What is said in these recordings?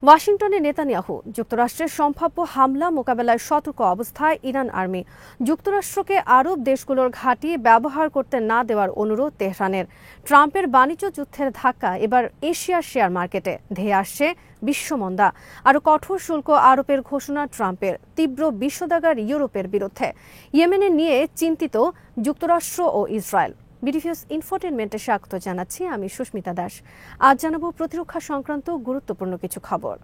ওয়াশিংটনে নেতানিয়াহু যুক্তরাষ্ট্রের সম্ভাব্য হামলা মোকাবেলায় সতর্ক অবস্থায় ইরান আর্মি যুক্তরাষ্ট্রকে আরব দেশগুলোর ঘাঁটি ব্যবহার করতে না দেওয়ার অনুরোধ তেহরানের। ট্রাম্পের বাণিজ্য যুদ্ধের ধাক্কা এবার এশিয়ার শেয়ার মার্কেটে ধেয়ে আসছে বিশ্বমন্দা। আরও কঠোর শুল্ক আরোপের ঘোষণা ট্রাম্পের। তীব্র বিষোদাগার ইউরোপের বিরুদ্ধে। ইয়েমেনে নিয়ে চিন্তিত যুক্তরাষ্ট্র ও ইসরায়েল। বিডিভিউস ইনফোটেনমেন্টে স্বাগত জানাচ্ছি, আমি সুস্মিতা দাস। আজ জানাবো প্রতিরক্ষা সংক্রান্ত গুরুত্বপূর্ণ কিছু খবর।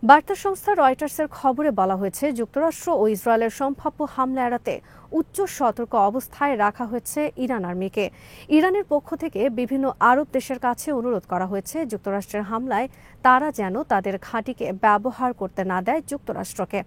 বার্তা সংস্থা রয়টার্সের খবরে বলা হয়েছে, যুক্তরাষ্ট্র ও ইসরায়েলের সম্ভাব্য হামলা এড়াতে উচ্চ সতর্ক অবস্থায় রাখা হয়েছে ইরান আর্মিকে। ইরানের পক্ষ থেকে বিভিন্ন আরব দেশের কাছে অনুরোধ করা হয়েছে যুক্তরাষ্ট্রের হামলায় তারা যেন তাদের ঘাঁটিকে ব্যবহার করতে না দেয় যুক্তরাষ্ট্রকে।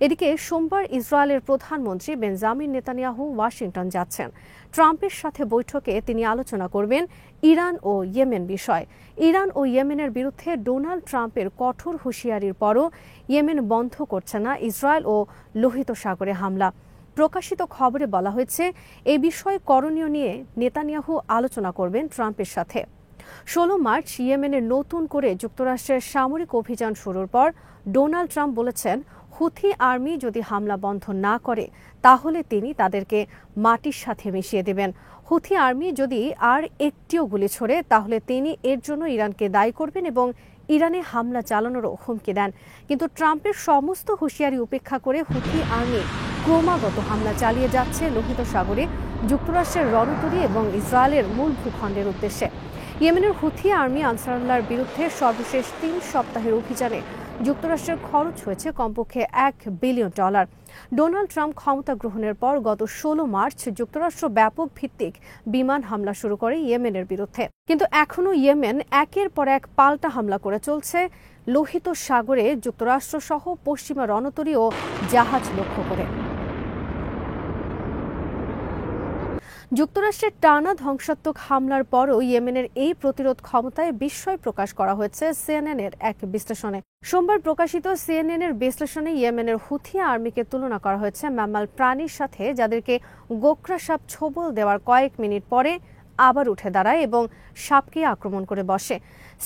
এদিকে সোমবার ইসরায়েলের প্রধানমন্ত্রী বেঞ্জামিন নেতানিয়াহু ওয়াশিংটন যাচ্ছেন। ট্রাম্পের সাথে বৈঠকে তিনি আলোচনা করবেন ইরান ও ইয়েমেন বিষয়। ইরান ও ইয়েমেনের বিরুদ্ধে ডোনাল্ড ট্রাম্পের কঠোর হুঁশিয়ারির পরও ইয়েমেন বন্ধ করছে না ইসরায়েল ও লোহিত সাগরে হামলা। প্রকাশিত খবরে বলা হয়েছে, এই বিষয়ে করণীয় নিয়ে নেতানিয়াহু আলোচনা করবেন ট্রাম্পের সাথে। 16 মার্চ ইয়েমেনে নতুন করে যুক্তরাষ্ট্রের সামরিক অভিযান শুরুর পর ডোনাল্ড ট্রাম্প বলেছেন, হুথি আর্মি যদি হামলা বন্ধ না করে তাহলে তিনি তাদেরকে মাটির সাথে মিশিয়ে দেবেন। হুথি আর্মি যদি আর একটিও গুলি ছোড়ে তাহলে তিনি এর জন্য ইরানকে দায়ী করবেন এবং ইরানে হামলা চালানোরও হুমকি দেন। কিন্তু ট্রাম্পের সমস্ত হুঁশিয়ারি উপেক্ষা করে হুথি আর্মি ক্রমাগত হামলা চালিয়ে যাচ্ছে লোহিত সাগরে যুক্তরাষ্ট্রের রণতরী এবং ইসরায়েলের মূল ভূখণ্ডের উদ্দেশ্যে। ইয়েমেনের হুথি আর্মি আনসারুল্লাহর বিরুদ্ধে সর্বশেষ 3 সপ্তাহের অভিযানে যুক্তরাষ্ট্রের খরচ হয়েছে কমপক্ষে $1 বিলিয়ন। ডোনাল্ড ট্রাম্প ক্ষমতা গ্রহণের পর গত 16 মার্চ যুক্তরাষ্ট্র ব্যাপক ভিত্তিক বিমান হামলা শুরু করে ইয়েমেনের বিরুদ্ধে। কিন্তু এখনও ইয়েমেন একের পর এক পাল্টা হামলা করে চলছে লোহিত সাগরে যুক্তরাষ্ট্র সহ পশ্চিমা রণতরী ও জাহাজ লক্ষ্য করে। যুক্তরাষ্ট্রের টানা ধ্বংসাত্মক হামলার পরও ইয়েমেনের এই প্রতিরোধ ক্ষমতায় বিস্ময় প্রকাশ করা হয়েছে সিএনএনের এক বিশ্লেষণে। সোমবার প্রকাশিত সিএনএনের বিশ্লেষণে ইয়েমেনের হুথি আর্মিকে তুলনা করা হয়েছে ম্যামাল প্রাণীর সাথে, যাদেরকে গোকরা সাপ ছোবল দেওয়ার কয়েক মিনিট পরে আবার উঠে দাঁড়ায় এবং সাপকে আক্রমণ করে বসে।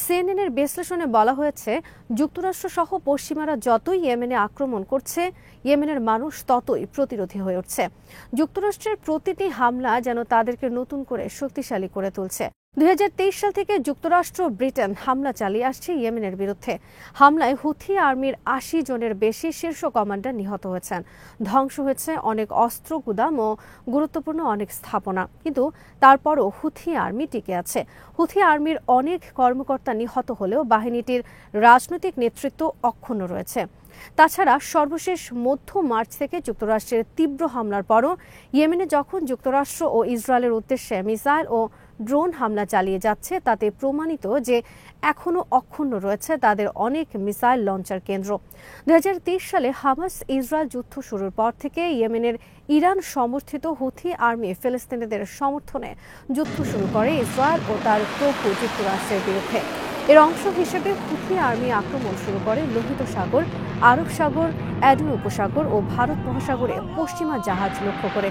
সিএনএনের বিশ্লেষণে বলা হয়েছে, যুক্তরাষ্ট্র সহ পশ্চিমারা যতই ইয়েমেনে আক্রমণ করছে, ইয়েমেনের মানুষ ততই প্রতিরোধী হয়ে উঠছে। যুক্তরাষ্ট্রের প্রতিটি হামলা যেন তাদেরকে নতুন করে শক্তিশালী করে তুলছে। 2023 সাল থেকে যুক্তরাষ্ট্র ব্রিটেন হামলা চালিয়ে আসছে ইয়েমেনের বিরুদ্ধে। হামলায় হুথি আর্মির 80 জনের বেশি শীর্ষ কমান্ডার নিহত হয়েছেন। ধ্বংস হয়েছে অনেক অস্ত্র গুদাম ও গুরুত্বপূর্ণ অনেক স্থাপনা। কিন্তু তারপরও হুথি আর্মি টিকে আছে। হুথি আর্মির অনেক কর্মকর্তা নিহত হলেও বাহিনীটির রাজনৈতিক নেতৃত্ব অক্ষুণ্ণ রয়েছে। তাছাড়া সর্বশেষ মধ্য মার্চ থেকে যুক্তরাষ্ট্রের তীব্র হামলার পরও ইয়েমেনে যখন যুক্তরাষ্ট্র ও ইসরায়েলের উদ্দেশ্যে মিসাইল ও ড্রোন হামলা চালিয়ে যাচ্ছে, তাতে প্রমাণিত যে এখনও অক্ষুণ্ণ রয়েছে তাদের অনেক মিসাইল লঞ্চার কেন্দ্র। 2023 সালে হামাস ইসরায়েল যুদ্ধ শুরুর পর থেকে ইয়েমেনের ইরান সমর্থিত হুথি আর্মি ফিলিস্তিনিদের সমর্থনে যুদ্ধ শুরু করে ইসরায়েল ও তার প্রভু যুক্তরাষ্ট্রের বিরুদ্ধে। এর অংশ হিসেবে হুথি আর্মি আক্রমণ শুরু করে লোহিত সাগর, আরব সাগর, এডেন উপসাগর ও ভারত মহাসাগরে পশ্চিমা জাহাজ লক্ষ্য করে।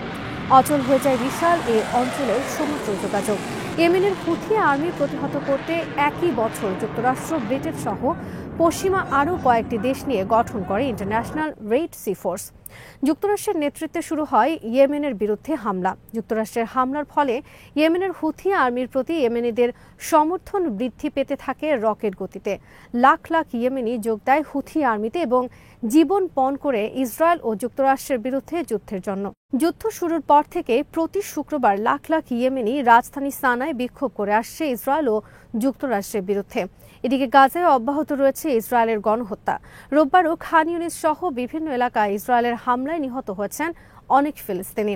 অচল হয়ে যায় বিশাল এই অঞ্চলের সমুদ্র যোগাযোগ। ইয়েমেনের হুথি আর্মি প্রতিহত করতে একই বছর যুক্তরাষ্ট্র, ব্রিটেন সহ পশ্চিমা আরও কয়েকটি দেশ নিয়ে গঠন করে ইন্টারন্যাশনাল রেড সি ফোর্স। যুক্তরাষ্ট্রের নেতৃত্বে শুরু হয় ইয়েমেনের বিরুদ্ধে হামলা। যুক্তরাষ্ট্রের হামলার ফলে ইয়েমেনের হুথি আর্মির প্রতি ইয়েমেনিদের সমর্থন বৃদ্ধি পেতে থাকে রকেট গতিতে। লাখ লাখ ইয়েমেনি যোগ দেয় হুথি আর্মিতে এবং জীবন পণ করে ইসরায়েল ও যুক্তরাষ্ট্রের বিরুদ্ধে যুদ্ধের জন্য। যুদ্ধ শুরুর পর থেকে প্রতি শুক্রবার লাখ লাখ ইয়েমেনি রাজধানী সানায় বিক্ষোভ করে আসছে ইসরায়েল ও যুক্তরাষ্ট্রের বিরুদ্ধে। এদিকে গাজায় অব্যাহত রয়েছে ইসরায়েলের গণহত্যা। রোববারও খান ইউনিস সহ বিভিন্ন এলাকায় ইসরায়েলের হামলায় নিহত হয়েছেন অনেক ফিলিস্তিনি।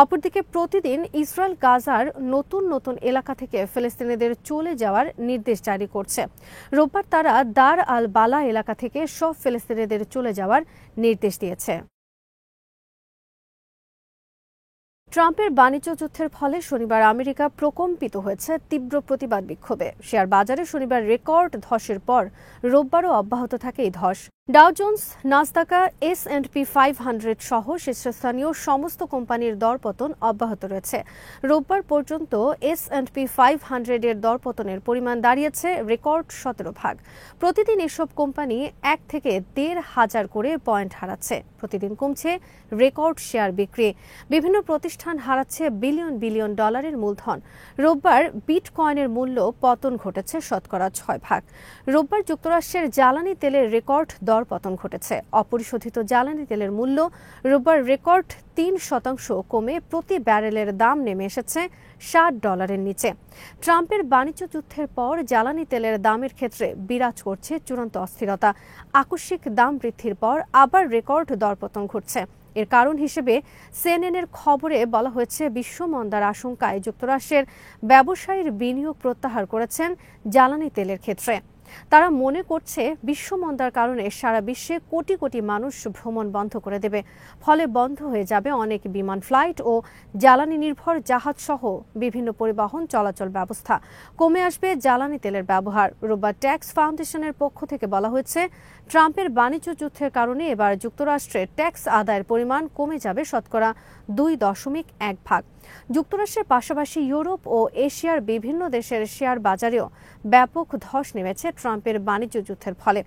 অপরদিকে প্রতিদিন ইসরায়েল গাজার নতুন নতুন এলাকা থেকে ফিলিস্তিনিদের চলে যাওয়ার নির্দেশ জারি করছে। রোববার তারা দার আল বালা এলাকা থেকে সব ফিলিস্তিনিদের চলে যাওয়ার নির্দেশ দিয়েছে। ট্রাম্পের বাণিজ্য যুদ্ধের ফলে শনিবার আমেরিকা প্রকম্পিত হয়েছে তীব্র প্রতিবাদ বিক্ষোভে। শেয়ার বাজারে শনিবার রেকর্ড ধসের পর রোববারও অব্যাহত থাকে এই ধস। ডাও জোন্স, নাসদাকা, S&P 500 সহ শীর্ষস্থানীয় সমস্ত কোম্পানির দরপতন অব্যাহত রয়েছে। রোববার পর্যন্ত S&P 500 এর দরপতনের পরিমাণ দাঁড়িয়েছে রেকর্ড 17 ভাগ। প্রতিদিন এসব কোম্পানি 1 থেকে 1,500 করে পয়েন্ট হারাচ্ছে। প্রতিদিন কমছে রেকর্ড শেয়ার বিক্রি। বিভিন্ন প্রতিষ্ঠান হারাচ্ছে বিলিয়ন বিলিয়ন ডলারের মূলধন। রোববার বিটকয়েনের মূল্য পতন ঘটেছে শতকরা 6 ভাগ। রোববার যুক্তরাষ্ট্রের জ্বালানি তেলের রেকর্ড দরপতন ঘটেছে। অপরিশোধিত জ্বালানি তেলের মূল্য রোববার রেকর্ড 3% কমে প্রতি ব্যারেলের দাম নেমে এসেছে $60 নিচে। ট্রাম্পের বাণিজ্য যুদ্ধের পর জ্বালানি তেলের দামের ক্ষেত্রে বিরাজ করছে চূড়ান্ত অস্থিরতা। আকস্মিক দাম বৃদ্ধির পর আবার রেকর্ড দরপতন ঘটছে। এর কারণ হিসেবে সিএনএনের খবরে বলা হয়েছে বিশ্ব মন্দার আশঙ্কায় যুক্তরাষ্ট্রের ব্যবসায়ীর বিনিয়োগ প্রত্যাহার করেছেন জ্বালানি তেলের ক্ষেত্রে। তারা মনে করছে বিশ্ব মন্দার কারণে সারা বিশ্বে কোটি কোটি মানুষ ভ্রমণ বন্ধ করে দেবে। ফলে বন্ধ হয়ে যাবে অনেক বিমান ফ্লাইট ও জ্বালানি নির্ভর জাহাজ সহ বিভিন্ন পরিবহন চলাচল ব্যবস্থা। কমে আসবে জ্বালানি তেলের ব্যবহার। রোববার ট্যাক্স ফাউন্ডেশনের পক্ষ থেকে বলা হয়েছে ট্রাম্পের বাণিজ্য যুদ্ধের কারণে এবার যুক্তরাষ্ট্রে ট্যাক্স আদায়ের পরিমাণ কমে যাবে শতকরা 2.1 ভাগ। যুক্তরাষ্ট্রের পাশাপাশি ইউরোপ ও এশিয়ার বিভিন্ন দেশের শেয়ার বাজারেও ব্যাপক ধস নেমেছে ট্রাম্পের বাণিজ্য যুদ্ধের ফলে।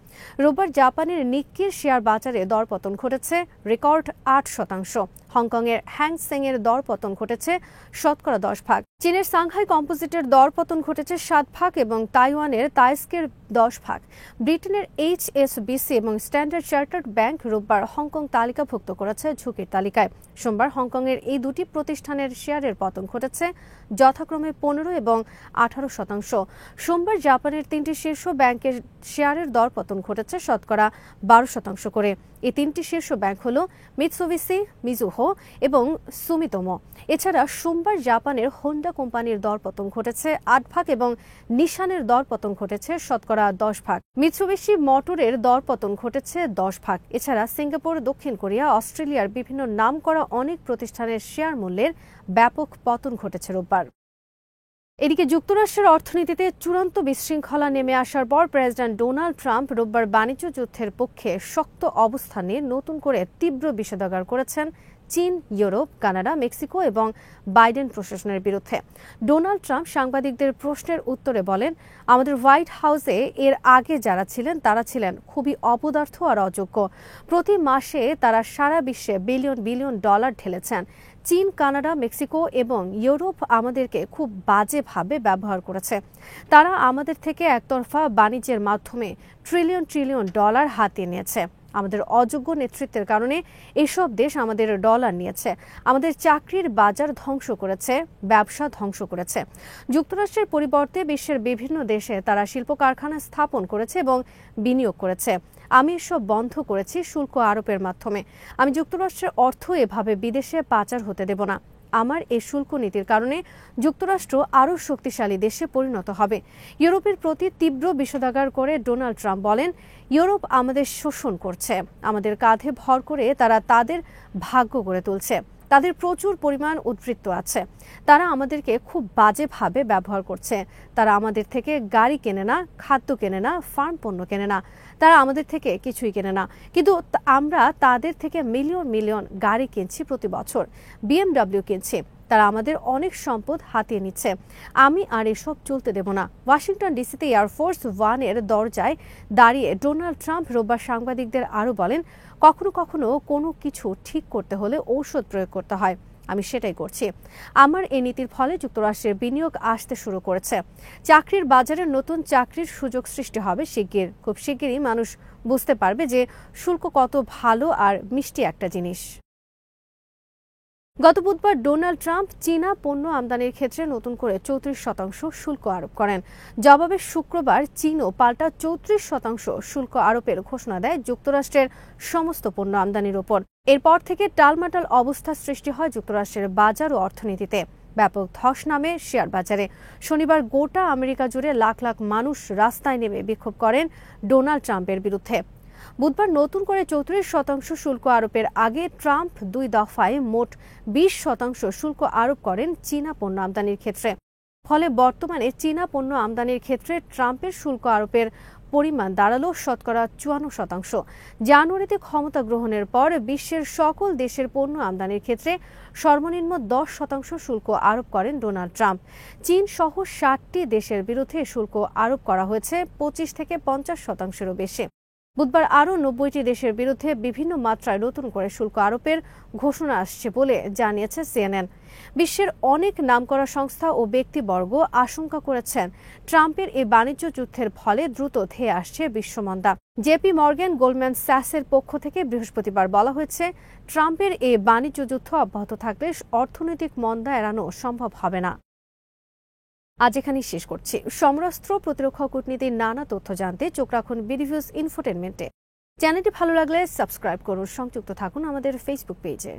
রোববার জাপানের নিক্কির শেয়ার বাজারে দরপতন ঘটেছে রেকর্ড 8%। হংকংয়ের হ্যাংসেং এর দরপতন ঘটেছে শতকরা 10 ভাগ। চীনের সাংহাই কম্পোজিটের দরপতন ঘটেছে 7 ভাগ এবং তাইওয়ানের তাইস্কের 10 ভাগ। ব্রিটেনের HSBC এবং স্ট্যান্ডার্ড চার্টার্ড ব্যাংক রোববার হংকং তালিকাভুক্ত করেছে ঝুঁকির তালিকায়। সোমবার হংকংয়ের এই দুটি প্রতিষ্ঠানের শেয়ারের পতন ঘটেছে যথাক্রমে 15 এবং 18%। সোমবার জাপানের 3টি শীর্ষ ব্যাংকের শেয়ারের দরপতন ঘটেছে শতকরা 12% করে। এই 3টি শীর্ষ ব্যাংক হল মিৎসুবিশি, মিজুহো এবং সুমিতোমো। এছাড়া সোমবার জাপানের হোন্ডা কোম্পানির দরপতন ঘটেছে 8 ভাগ এবং নিশানের দরপতন ঘটেছে শতকরা 10 ভাগ। মিৎসুবিশি মোটরের দরপতন ঘটেছে 10 ভাগ। এছাড়া সিঙ্গাপুর, দক্ষিণ কোরিয়া, অস্ট্রেলিয়ার বিভিন্ন নামকরা অনেক প্রতিষ্ঠানের শেয়ার মূল্যের ব্যাপক পতন ঘটেছে রোববার। এদিকে যুক্তরাষ্ট্রের অর্থনীতিতে চূড়ান্ত বিশৃঙ্খলা নেমে আসার পর প্রেসিডেন্ট ডোনাল্ড ট্রাম্প রোববার বাণিজ্য যুদ্ধের পক্ষে শক্ত অবস্থান নিয়ে নতুন করে তীব্র বিষোদ্গার করেছেন চীন, ইউরোপ, কানাডা, মেক্সিকো এবং বাইডেন প্রশাসনের বিরুদ্ধে। ডোনাল্ড ট্রাম্প সাংবাদিকদের প্রশ্নের উত্তরে বলেন, আমাদের হোয়াইট হাউসে এর আগে যারা ছিলেন তারা ছিলেন খুবই অপদার্থ আর অযোগ্য। প্রতি মাসে তারা সারা বিশ্বে বিলিয়ন বিলিয়ন ডলার ঢেলেছেন। চীন, কানাডা, মেক্সিকো এবং ইউরোপ আমাদেরকে খুব বাজেভাবে ব্যবহার করেছে। তারা আমাদের থেকে একতরফা বাণিজ্যের মাধ্যমে ট্রিলিয়ন ট্রিলিয়ন ডলার হাতিয়ে নিয়েছে। আমাদের অযোগ্য নেতৃত্বের কারণে এসব দেশ আমাদের ডলার নিয়েছে, আমাদের চাকরির বাজার ধ্বংস করেছে, ব্যবসা ধ্বংস করেছে। যুক্তরাষ্ট্রের পরিবর্তে বিশ্বের বিভিন্ন দেশে তারা শিল্প কারখানা স্থাপন করেছে এবং বিনিয়োগ করেছে। আমি এসব বন্ধ করেছি শুল্ক আরোপের মাধ্যমে। আমি যুক্তরাষ্ট্রের অর্থ এভাবে বিদেশে পাচার হতে দেব না। আমার এই শুল্ক নীতির কারণে যুক্তরাষ্ট্র আরও শক্তিশালী দেশে পরিণত হবে। ইউরোপের প্রতি তীব্র বিষোদ্গার করে ডোনাল্ড ট্রাম্প বলেন, ইউরোপ আমাদের শোষণ করছে, আমাদের কাঁধে ভর করে তারা তাদের ভাগ্য গড়ে তুলছে। তাদের প্রচুর পরিমাণ উদ্বৃত্ত আছে। তারা আমাদেরকে খুব বাজেভাবে ব্যবহার করছে। তারা আমাদের থেকে গাড়ি কেনে না, খাদ্য কেনে না, ফার্ম পণ্য কেনে না। তারা আমাদের থেকে কিছুই কেনে না, কিন্তু আমরা তাদের থেকে মিলিয়ন মিলিয়ন গাড়ি কিনছি প্রতি বছর, BMW কিনছি। তারা আমাদের অনেক সম্পদ হাতিয়ে নিচ্ছে। আমি আর এসব চলতে দেব না। ওয়াশিংটন ডিসিতে এয়ারফোর্স ওয়ানের দরজায় দাঁড়িয়ে ডোনাল্ড ট্রাম্প রোববার সাংবাদিকদের আরও বলেন, কখনো কখনো কোনো কিছু ঠিক করতে হলে ঔষধ প্রয়োগ করতে হয়। আমি সেটাই করছি। আমার এই নীতির ফলে যুক্তরাষ্ট্রের বিনিয়োগ আসতে শুরু করেছে। চাকরির বাজারে নতুন চাকরির সুযোগ সৃষ্টি হবে শিগগির। খুব শিগগিরই মানুষ বুঝতে পারবে যে শুল্ক কত ভালো আর মিষ্টি একটা জিনিস। গত বুধবার ডোনাল্ড ট্রাম্প চীনা পণ্য আমদানির ক্ষেত্রে নতুন করে 34% শুল্ক আরোপ করেন। জবাবে শুক্রবার চীনও পাল্টা 34% শুল্ক আরোপের ঘোষণা দেয় যুক্তরাষ্ট্রের সমস্ত পণ্য আমদানির ওপর। এরপর থেকে টালমাটাল অবস্থা সৃষ্টি হয় যুক্তরাষ্ট্রের বাজার ও অর্থনীতিতে। ব্যাপক ধস নামে শেয়ার বাজারে। শনিবার গোটা আমেরিকা জুড়ে লাখ লাখ মানুষ রাস্তায় নেমে বিক্ষোভ করেন ডোনাল্ড ট্রাম্পের বিরুদ্ধে। বুধবার নতুন করে 34% শুল্ক আরোপের আগে ট্রাম্প 2 দফায় মোট 20% শুল্ক আরোপ করেন চীনা পণ্য আমদানির ক্ষেত্রে। ফলে বর্তমানে চীনা পণ্য আমদানির ক্ষেত্রে ট্রাম্পের শুল্ক আরোপের পরিমাণ দাঁড়ালো 54%। জানুয়ারিতে ক্ষমতা গ্রহণের পর বিশ্বের সকল দেশের পণ্য আমদানির ক্ষেত্রে সর্বনিম্ন 10% শুল্ক আরোপ করেন ডোনাল্ড ট্রাম্প। চীন সহ 60টি দেশের বিরুদ্ধে শুল্ক আরোপ করা হয়েছে 25 থেকে 50%-এরও বেশি। বুধবার আরও 90টি দেশের বিরুদ্ধে বিভিন্ন মাত্রায় নতুন করে শুল্ক আরোপের ঘোষণা আসছে বলে জানিয়েছে সিএনএন। বিশ্বের অনেক নামকরা সংস্থা ও ব্যক্তিবর্গ আশঙ্কা করেছেন ট্রাম্পের এই বাণিজ্য যুদ্ধের ফলে দ্রুত ধেয়ে আসছে বিশ্বমন্দা। জেপি মর্গান গোল্ডম্যান স্যাচের পক্ষ থেকে বৃহস্পতিবার বলা হয়েছে, ট্রাম্পের এই বাণিজ্য যুদ্ধ অব্যাহত থাকলে অর্থনৈতিক মন্দা এড়ানো সম্ভব হবে না। আজ এখানেই শেষ করছি। সমরাস্ত্র, প্রতিরক্ষা, কূটনীতির নানা তথ্য জানতে চোখ রাখুন বিডিভিউজ ইনফোটেনমেন্টে। চ্যানেলটি ভালো লাগলে সাবস্ক্রাইব করুন, সংযুক্ত থাকুন আমাদের ফেসবুক পেজে।